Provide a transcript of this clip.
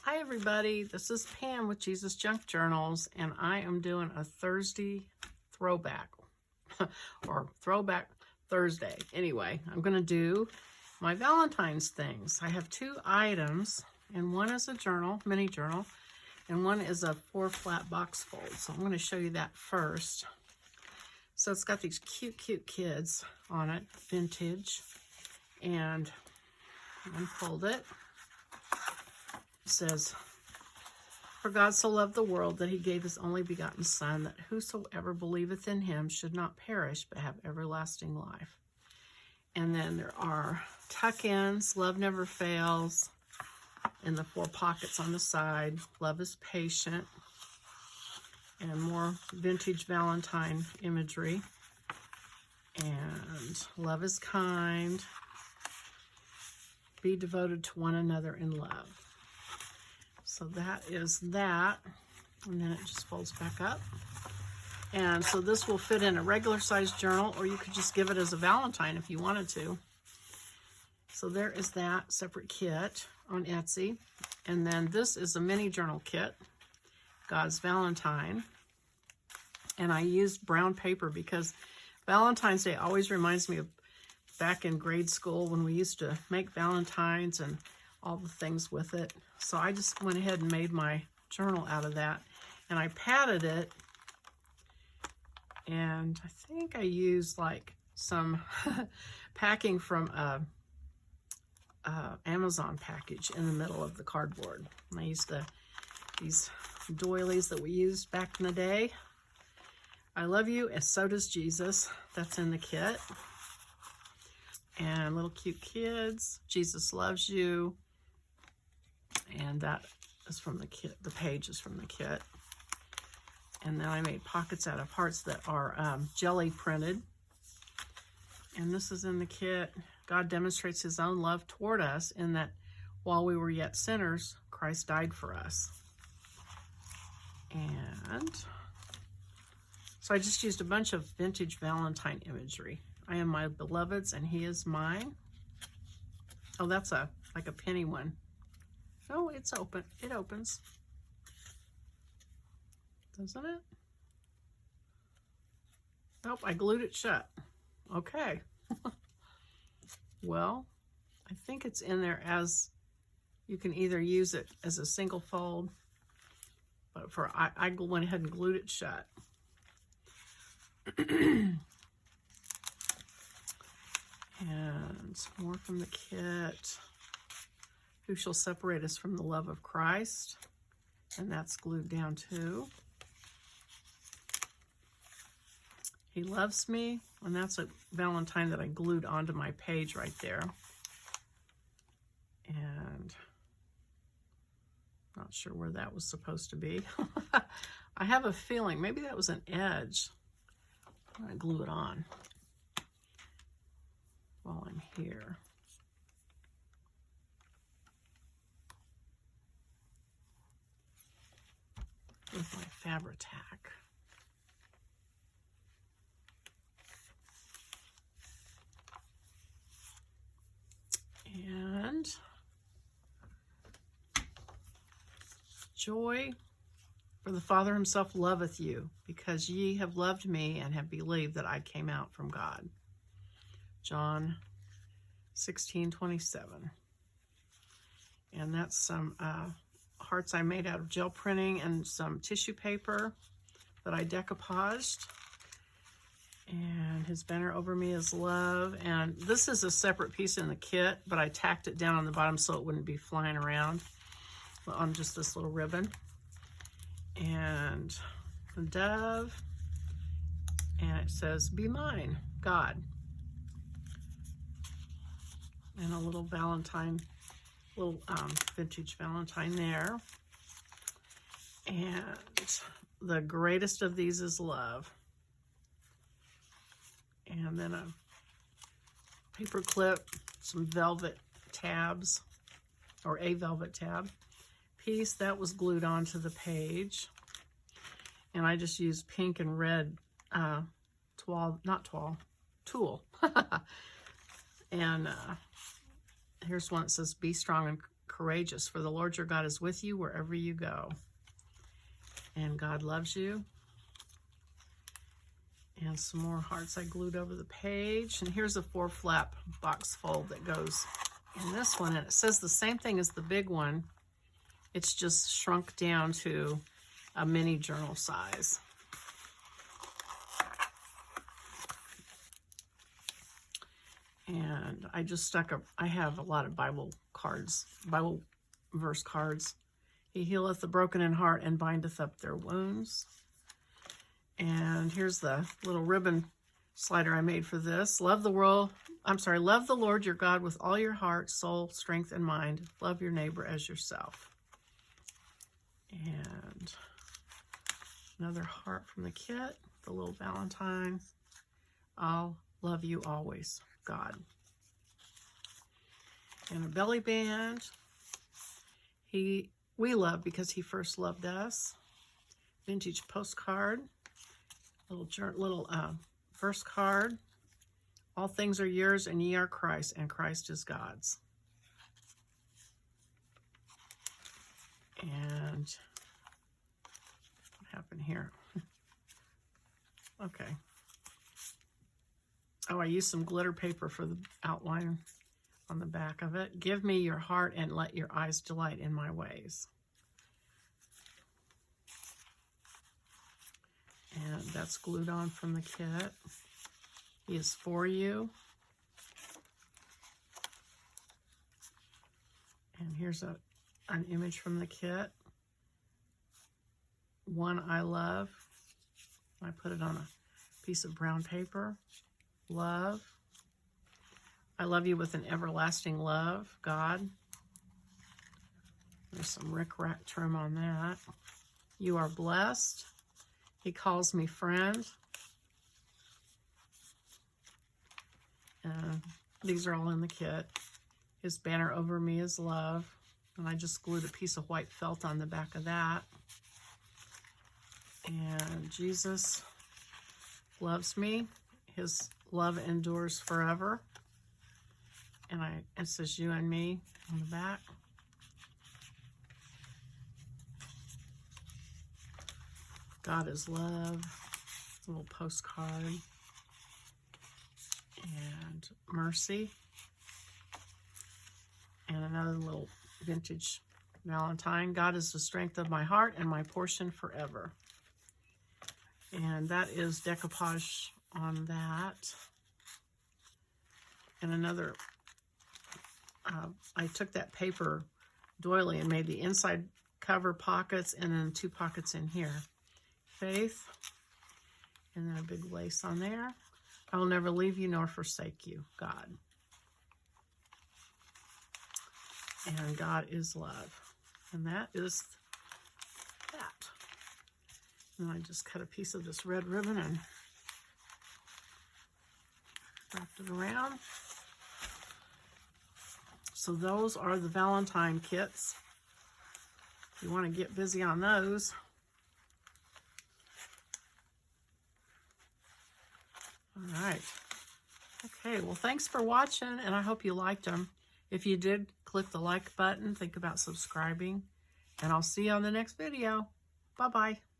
Hi everybody, this is Pam with Jesus Junk Journals, and I am doing a Thursday throwback, or Throwback Thursday. Anyway, I'm going to do my Valentine's things. I have two items, and one is a journal, mini journal, and one is a 4-flat box fold. So I'm going to show you that first. So it's got these cute kids on it, vintage, and unfold it. It says, "For God so loved the world that he gave his only begotten Son, that whosoever believeth in him should not perish, but have everlasting life." And then there are tuck-ins, love never fails, and the 4 pockets on the side. Love is patient, and more vintage Valentine imagery. And love is kind. Be devoted to one another in love. So that is that, and then it just folds back up. And so this will fit in a regular size journal, or you could just give it as a Valentine if you wanted to. So there is that separate kit on Etsy. And then this is a mini journal kit, God's Valentine. And I used brown paper because Valentine's Day always reminds me of back in grade school when we used to make Valentines and all the things with it. So I just went ahead and made my journal out of that, and I padded it, and I think I used like some packing from a Amazon package in the middle of the cardboard. And I used these doilies that we used back in the day. I love you, and so does Jesus. That's in the kit. And little cute kids. Jesus loves you. And that is from the kit. The page is from the kit. And then I made pockets out of hearts that are jelly printed. And this is in the kit. God demonstrates his own love toward us in that while we were yet sinners, Christ died for us. And so I just used a bunch of vintage Valentine imagery. I am my beloved's and he is mine. Oh, that's like a penny one. Oh, it's open. It opens. Doesn't it? Nope, I glued it shut. Okay. Well, I think it's in there as, you can either use it as a single fold, but I went ahead and glued it shut. And some more from the kit. Who shall separate us from the love of Christ? And that's glued down too. He loves me, and that's a Valentine that I glued onto my page right there. And not sure where that was supposed to be. I have a feeling maybe that was an edge. I'm gonna glue it on while I'm here. With my Fabri-Tac. And joy, for the Father himself loveth you, because ye have loved me and have believed that I came out from God. John 16:27. And that's some hearts I made out of gel printing and some tissue paper that I decoupaged. And his banner over me is love. And this is a separate piece in the kit, but I tacked it down on the bottom so it wouldn't be flying around on just this little ribbon. And the dove, and it says, "Be mine, God." And a little Valentine, little vintage Valentine there. And the greatest of these is love. And then a paper clip, some velvet tabs, or a velvet tab piece that was glued onto the page. And I just used pink and red tulle. And here's one that says, "Be strong and courageous, for the Lord your God is with you wherever you go. And God loves you. And some more hearts I glued over the page. And here's a 4-flap box fold that goes in this one. And it says the same thing as the big one. It's just shrunk down to a mini journal size. And I just stuck I have a lot of Bible cards, Bible verse cards. He healeth the broken in heart and bindeth up their wounds. And here's the little ribbon slider I made for this. Love the Lord your God with all your heart, soul, strength, and mind. Love your neighbor as yourself. And another heart from the kit, the little Valentine. I'll love you always, God. And a belly band. We love because he first loved us. Vintage postcard. Little verse card. All things are yours and ye are Christ, and Christ is God's. And what happened here? Okay. Oh, I used some glitter paper for the outline on the back of it. Give me your heart and let your eyes delight in my ways. And that's glued on from the kit. He is for you. And here's an image from the kit. One I love. I put it on a piece of brown paper. Love. I love you with an everlasting love, God. There's some rick-rack trim on that. You are blessed. He calls me friend. These are all in the kit. His banner over me is love. And I just glued a piece of white felt on the back of that. And Jesus loves me. His love endures forever. And it says you and me on the back. God is love. A little postcard. And mercy. And another little vintage Valentine. God is the strength of my heart and my portion forever. And that is decoupage on that. And another, I took that paper doily and made the inside cover pockets and then 2 pockets in here. Faith, and then a big lace on there. I will never leave you nor forsake you, God. And God is love. And that is that. And I just cut a piece of this red ribbon and wrapped it around. So those are the Valentine kits. If you want to get busy on those. All right. Okay, well, thanks for watching, and I hope you liked them. If you did, click the like button. Think about subscribing, and I'll see you on the next video. Bye-bye.